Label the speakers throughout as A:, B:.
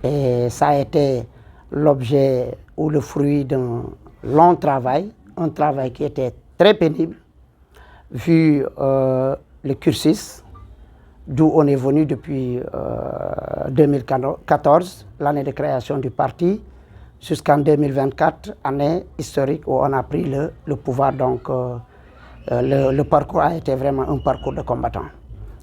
A: Et ça a été l'objet ou le fruit d'un long travail, un travail qui était très pénible, vu le cursus, d'où on est venu depuis 2014, l'année de création du parti, jusqu'en 2024, année historique où on a pris le pouvoir. Donc le parcours a été vraiment un parcours de combattant.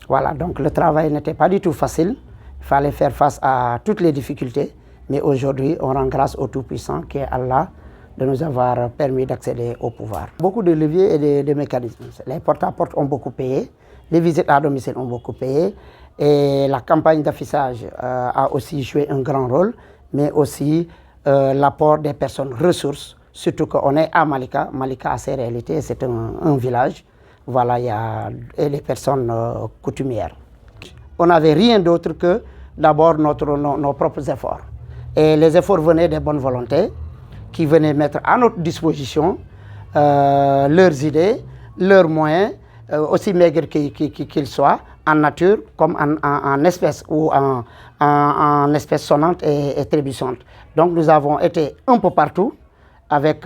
A: Voilà, donc le travail n'était pas du tout facile. Il fallait faire face à toutes les difficultés. Mais aujourd'hui, on rend grâce au Tout-Puissant, qui est Allah, de nous avoir permis d'accéder au pouvoir. Beaucoup de leviers et de mécanismes. Les porte-à-porte ont beaucoup payé, les visites à domicile ont beaucoup payé, et la campagne d'affichage a aussi joué un grand rôle, mais aussi l'apport des personnes ressources, surtout qu'on est à Malika. Malika a ses réalités, c'est un village. Voilà, il y a les personnes coutumières. On n'avait rien d'autre que d'abord nos propres efforts. Et les efforts venaient des bonnes volontés qui venaient mettre à notre disposition leurs idées, leurs moyens, aussi maigres qu'ils soient, en nature comme en espèces ou en espèces sonnantes et trébuchantes. Donc nous avons été un peu partout, avec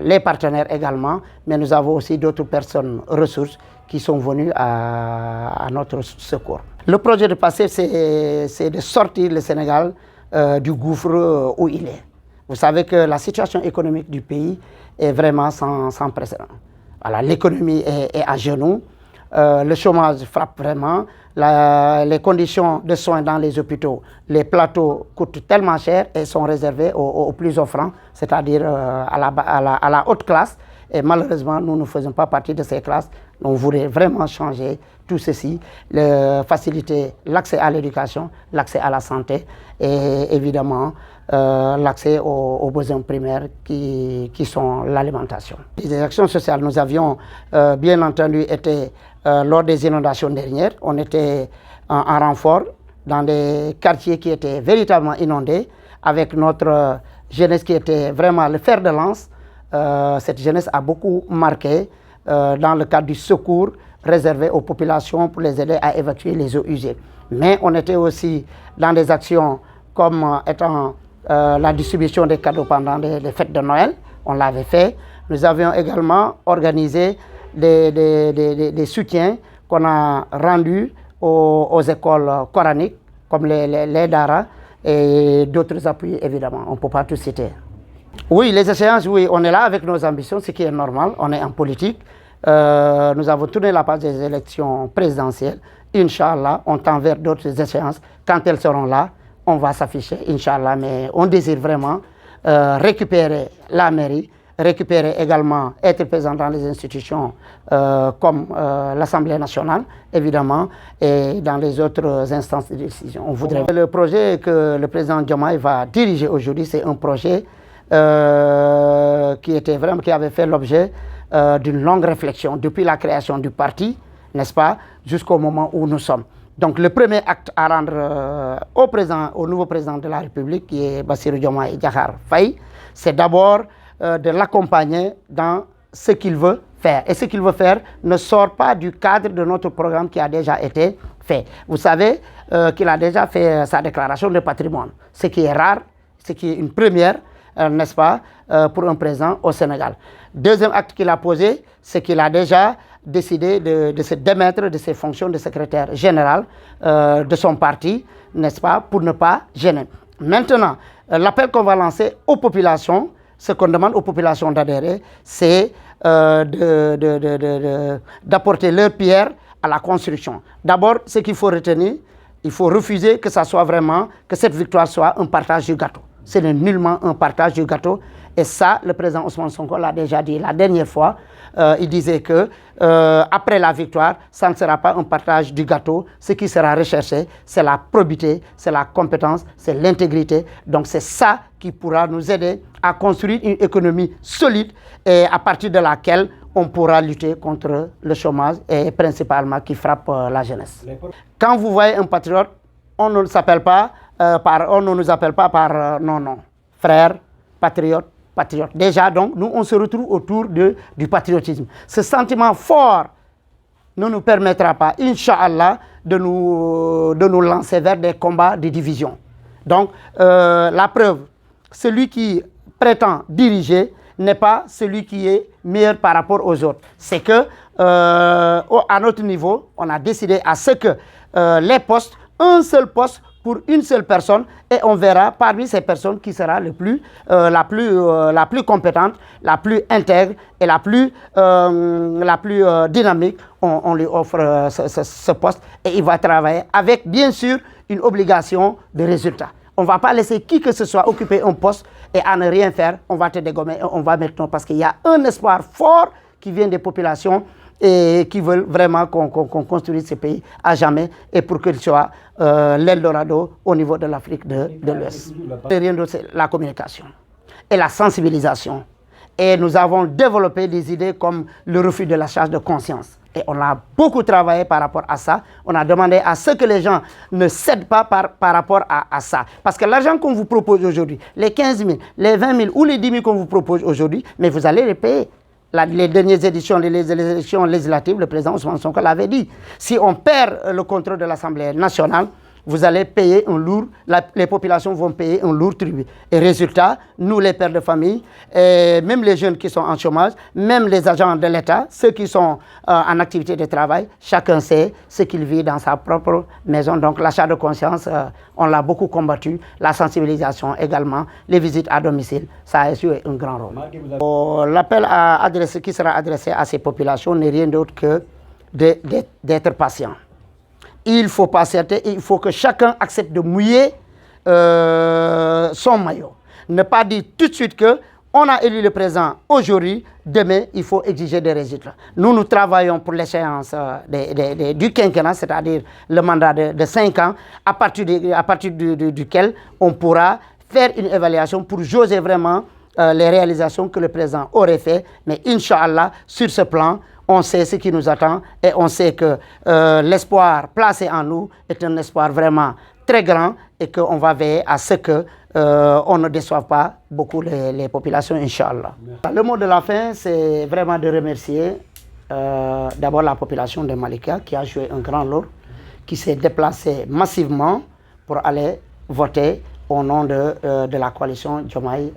A: les partenaires également, mais nous avons aussi d'autres personnes ressources qui sont venues à notre secours. Le projet de PASTEF, c'est de sortir le Sénégal du gouffre où il est. Vous savez que la situation économique du pays est vraiment sans précédent. Voilà, l'économie est à genoux, le chômage frappe vraiment, les conditions de soins dans les hôpitaux, les plateaux coûtent tellement cher et sont réservés aux plus offrants, c'est-à-dire à la haute classe. Et malheureusement, nous ne faisons pas partie de ces classes. On voudrait vraiment changer tout ceci, faciliter l'accès à l'éducation, l'accès à la santé et évidemment l'accès aux besoins primaires qui sont l'alimentation. Les actions sociales, nous avions bien entendu été lors des inondations dernières, on était en renfort dans des quartiers qui étaient véritablement inondés, avec notre jeunesse qui était vraiment le fer de lance. Cette jeunesse a beaucoup marqué dans le cadre du secours réservé aux populations pour les aider à évacuer les eaux usées. Mais on était aussi dans des actions comme étant la distribution des cadeaux pendant les fêtes de Noël, on l'avait fait. Nous avions également organisé des soutiens qu'on a rendus aux écoles coraniques, comme les Dara et d'autres appuis, évidemment. On ne peut pas tout citer. Oui, les échéances, oui, on est là avec nos ambitions, ce qui est normal, on est en politique. Nous avons tourné la page des élections présidentielles. Inch'Allah, on tend vers d'autres échéances. Quand elles seront là, on va s'afficher, Inch'Allah. Mais on désire vraiment récupérer la mairie, récupérer également, être présent dans les institutions comme l'Assemblée nationale, évidemment, et dans les autres instances de décision. On voudrait... Le projet que le président Diomaye va diriger aujourd'hui, c'est un projet qui avait fait l'objet d'une longue réflexion depuis la création du parti, n'est-ce pas, jusqu'au moment où nous sommes. Donc le premier acte à rendre au nouveau président de la République, qui est Bassirou Diomaye Diakhar Faye, c'est d'abord de l'accompagner dans ce qu'il veut faire. Et ce qu'il veut faire ne sort pas du cadre de notre programme qui a déjà été fait. Vous savez qu'il a déjà fait sa déclaration de patrimoine, ce qui est rare, ce qui est une première, n'est-ce pas, pour un président au Sénégal. Deuxième acte qu'il a posé, c'est qu'il a déjà décidé de se démettre de ses fonctions de secrétaire général de son parti, n'est-ce pas, pour ne pas gêner. Maintenant, l'appel qu'on va lancer aux populations, ce qu'on demande aux populations d'adhérer, c'est d'apporter leur pierre à la construction. D'abord, ce qu'il faut retenir, il faut refuser que ça soit vraiment, que cette victoire soit un partage du gâteau. Ce n'est nullement un partage du gâteau. Et ça, le président Ousmane Sonko l'a déjà dit la dernière fois. Il disait que après la victoire, ça ne sera pas un partage du gâteau. Ce qui sera recherché, c'est la probité, c'est la compétence, c'est l'intégrité. Donc c'est ça qui pourra nous aider à construire une économie solide et à partir de laquelle on pourra lutter contre le chômage et principalement qui frappe la jeunesse. Quand vous voyez un patriote, on ne s'appelle pas on ne nous appelle pas par non, non. Frère, patriote, patriote. Déjà, donc, nous, on se retrouve autour du patriotisme. Ce sentiment fort ne nous permettra pas, Inch'Allah, de nous lancer vers des combats de division. Donc, la preuve, celui qui prétend diriger n'est pas celui qui est meilleur par rapport aux autres. C'est que, à notre niveau, on a décidé à ce que les postes, un seul poste pour une seule personne, et on verra parmi ces personnes qui sera la plus compétente, la plus intègre et la plus dynamique. On lui offre ce poste et il va travailler avec, bien sûr, une obligation de résultat. On ne va pas laisser qui que ce soit occuper un poste et à ne rien faire. On va te dégommer et on va maintenant, parce qu'il y a un espoir fort qui vient des populations et qui veulent vraiment qu'on construise ce pays à jamais et pour qu'il soit l'Eldorado au niveau de l'Afrique de l'Ouest. Rien d'autre, c'est la communication et la sensibilisation. Et nous avons développé des idées comme le refus de la charge de conscience. Et on a beaucoup travaillé par rapport à ça. On a demandé à ce que les gens ne cèdent pas par rapport à ça. Parce que l'argent qu'on vous propose aujourd'hui, les 15 000, les 20 000 ou les 10 000 qu'on vous propose aujourd'hui, mais vous allez les payer. Les dernières éditions, les élections législatives, le président Ousmane Sonko l'avait dit. Si on perd le contrôle de l'Assemblée nationale, vous allez payer un lourd, les populations vont payer un lourd tribut. Et résultat, nous les pères de famille, et même les jeunes qui sont en chômage, même les agents de l'État, ceux qui sont en activité de travail, chacun sait ce qu'il vit dans sa propre maison. Donc l'achat de conscience, on l'a beaucoup combattu, la sensibilisation également, les visites à domicile, ça a joué un grand rôle. L'appel qui sera adressé à ces populations n'est rien d'autre que d'être patient. Il faut patienter, il faut que chacun accepte de mouiller son maillot. Ne pas dire tout de suite qu'on a élu le président aujourd'hui, demain, il faut exiger des résultats. Nous travaillons pour l'échéance du quinquennat, c'est-à-dire le mandat de 5 ans, à partir duquel on pourra faire une évaluation pour jauger vraiment les réalisations que le président aurait fait. Mais Inch'Allah, sur ce plan, on sait ce qui nous attend et on sait que l'espoir placé en nous est un espoir vraiment très grand et qu'on va veiller à ce qu'on ne déçoive pas beaucoup les populations, Inch'Allah. Le mot de la fin, c'est vraiment de remercier d'abord la population de Malika qui a joué un grand rôle, qui s'est déplacée massivement pour aller voter au nom de la coalition Diomaye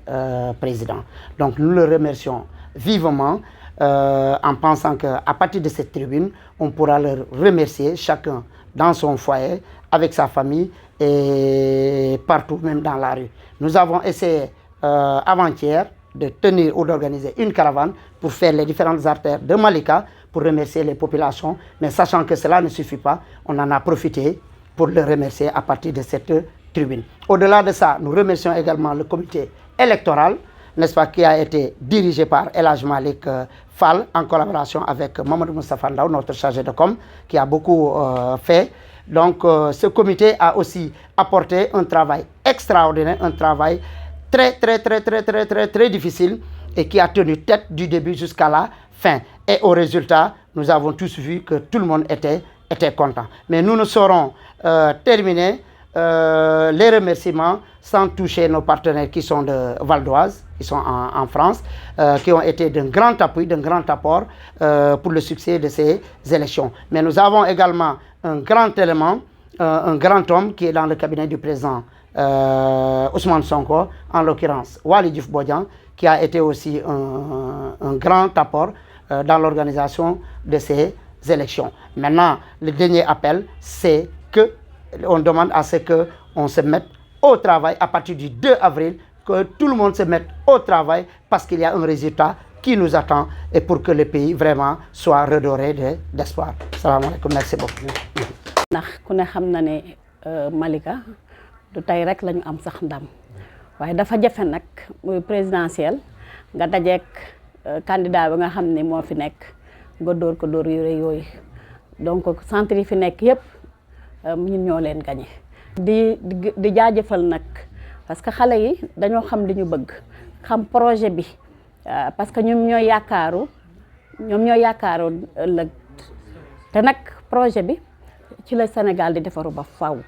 A: président. Donc nous le remercions vivement. En pensant qu'à partir de cette tribune, on pourra leur remercier chacun dans son foyer, avec sa famille et partout, même dans la rue. Nous avons essayé avant-hier de tenir ou d'organiser une caravane pour faire les différentes artères de Malika pour remercier les populations, mais sachant que cela ne suffit pas, on en a profité pour les remercier à partir de cette tribune. Au-delà de ça, nous remercions également le comité électoral, n'est-ce pas, qui a été dirigé par El Hadj Malick Fall en collaboration avec Mamadou Moustapha Ndaw, notre chargé de com, qui a beaucoup fait. Donc ce comité a aussi apporté un travail extraordinaire, un travail très difficile et qui a tenu tête du début jusqu'à la fin. Et au résultat, nous avons tous vu que tout le monde était content. Mais nous ne saurons terminer les remerciements sans toucher nos partenaires qui sont de Val d'Oise, qui sont en France, qui ont été d'un grand appui, d'un grand apport pour le succès de ces élections. Mais nous avons également un grand élément, un grand homme qui est dans le cabinet du président Ousmane Sonko, en l'occurrence Waly Diouf Bodian, qui a été aussi un grand apport dans l'organisation de ces élections. Maintenant, le dernier appel, c'est que on demande à ce qu'on se mette au travail à partir du 2 avril, que tout le monde se mette au travail parce qu'il y a un résultat qui nous attend et pour que le pays vraiment soit redoré d'espoir. Salam alaikum, merci beaucoup.
B: ndax ku ne xam na ne Malika du tey rek la ñu am sax ndam waaye dafa jafe nag muy présidentiel nga dajeek candidat bi nga xam ne moo fi nekk nga dóor ko dóor yu rëy yooyu donc centre yi fi nekk yëpp ñun ñoo leen gagné. di jaajëfal nag parce que xale yi dañoo xam li ñu bëgg xam projet bi parce que ñoom ñooy yaakaaru ëllëg te nag projet bi ci la Sénégal di defaru ba faaw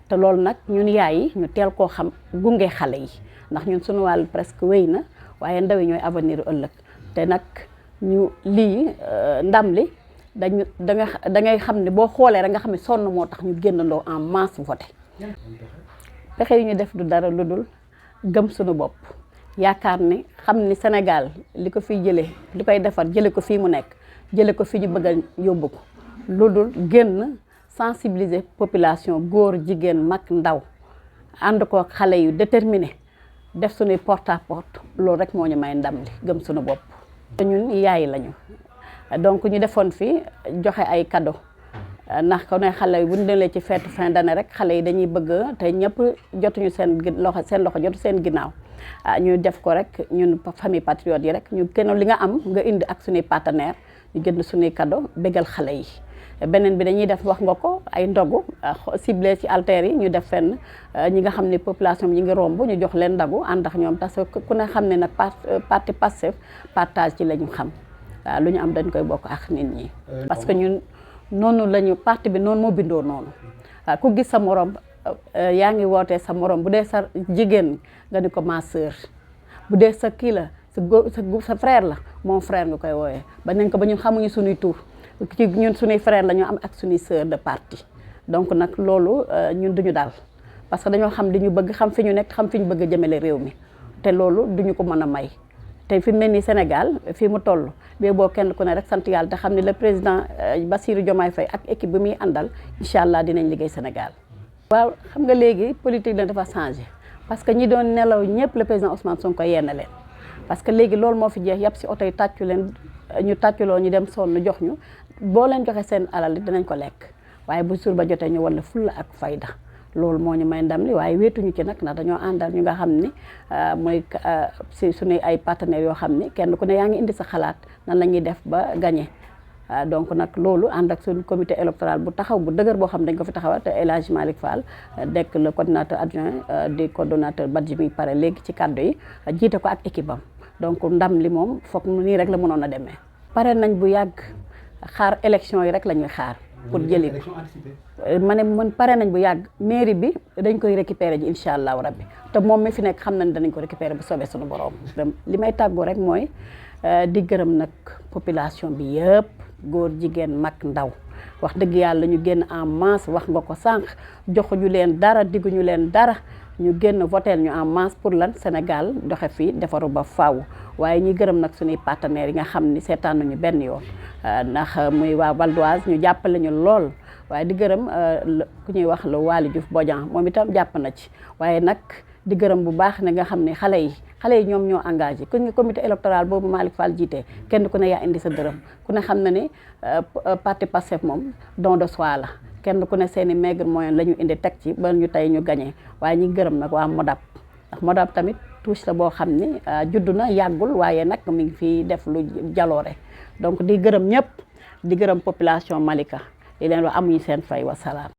B: te loolu nag ñun yaay yi ñu teel koo xam gunge xale yi ndax ñun suñu wàll presque wéy na waaye ndaw yi ñooy avenir ëllëg te nag ñu lii ndam li da ngay xam ne boo xoolee rek nga xam ne sonn moo tax ñu génnandoo en masse voté pexe yi ñu def du dara lu dul gëm suñu bopp yaakaar ni xam ni Sénégal li ko fiy jëlee li koy defar jële ko fii mu nekk jële ko fi ñu bëgg a yóbbu ko lu dul génn sensibiliser population góor jigéen mag ndaw ànd ko xale yu déterminé def suñuy porte à porte loolu rek moo ñu may ndam li gëm suñu bopp. ñun yaay lañu donc ñu defoon fi joxe ay cadeau ndax ko ne xale yi bu ñu delee ci fête fin d'année rek xale yi dañuy bëgg te ñëpp jotuñu seen loxo jotu seen ginnaaw ñu def ko rek ñun famille patriote yi rek ñu kenn li nga am nga indi ak suñuy partenaire ñu jënd suñuy cadeau bégal xale yi. beneen bi dañuy def wax nga ko ay ndogu ciblé ci alter yi ñu def fenn ñi nga xam ne population bi ñu ngi romb ñu jox leen ndogu ànd ak ñoom parce que ku ne xam ne nag parti Pastef partage ci la ñu xam waaw lu ñu am dañ koy bokk ak nit ñi. parce que ñun noonu lañu parti bi noonu moo bindoo noonu ku gis sa morom yaa ngi wootee sa morom bu dee sa jigéen nga ni ko ma sœur bu dee sa kii la sa frère la mon frère nga koy wooyee ba nañ ko ba ñun xamuñu suñuy tur. ci ñun suñuy frère la ñu am ak suñuy sœur de parti donc nag loolu ñun duñu dal parce que dañoo xam li ñu bëgg xam fi ñu nekk xam fi ñu bëgg a jëmale réew mi te loolu duñu ko mën a may te fi mu ne nii Sénégal fii mu toll bee boo kenn ku ne rek sant yàlla te xam ne le président Bassirou Diomaye Faye ak équipe bi muy àndal incha allah dinañ liggéey Sénégal. waaw xam nga léegi politique la dafa changé parce que ñi doon nelaw ñëpp le président Ousmane Sonko yenn leen parce que léegi loolu moo fi jeex yàpp si oto yi tàccu leen ñu tàcculoo ñu dem sonn jox ñu. boo leen joxe seen alal it dinañ ko lekk waaye bu suur ba jotee ñu wala fulla ak fayda loolu moo ñu may ndam li waaye wéetuñu ci nag ndax dañoo àndal ñu nga xam ni mooy si suñuy ay partenaires yoo xam ni kenn ku ne yaa ngi indi sa xalaat nan la ñuy def ba gagné donc nag loolu ànd ak suñu comité électoral bu taxaw bu dëgër boo xam ne dañ ko fi taxawal te El Hadj Malick Fall nekk le coordinateur adjoint du coordonnateur Badji mi pare léegi ci kaddu yi jiite ko ak équipe am donc ndam li moom foog nii rek la mënoon a demee pare nañ bu yàgg. xaar élection yi rek la ñuy xaar pour jëli ma ne man pare nañ bu yàgg mairie bi dañ koy récupérer ji incha allahu rabbi te moom mi fi nekk xam nañ danañ ko récupérer bu soobee suñu borom. li may tàggoo rek mooy di gërëm nag population bi yëpp góor jigéen mag ndaw wax dëgg yàlla ñu génn en masse wax nga ko sànq joxuñu leen dara digguñu leen dara ñu génn voteel ñu en masse pour lan Sénégal doxe fii defaru ba faaw waaye ñuy gërëm nag suñuy partenaires yi nga xam ni seetaan nañu benn yoon ndax muy waa Val d'Oise ñu jàppale ñu lool waaye di gërëm ku ñuy wax le Waly Diouf Bodian moom itam jàpp na ci waaye nag di gërëm bu baax ne nga xam ne xale yi ñoom ñoo engagé ku ñu comité électoral boobu Malick Fall jiite kenn ku ne yaa indi sa dërëm ku ne xam na ne parti Pastef moom don de soi la kenn ku ne seeni maigre moyen la ñu indi teg ci ba ñu tey ñu gagné waaye ñi gërëm nag waa Modap ndax Modap tamit touche la boo xam ne juddu na yàggul waaye nag mi ngi fi def lu jaloore donc di gërëm ñëpp di gërëm population Malika di leen wax amuñu seen fay wa salaam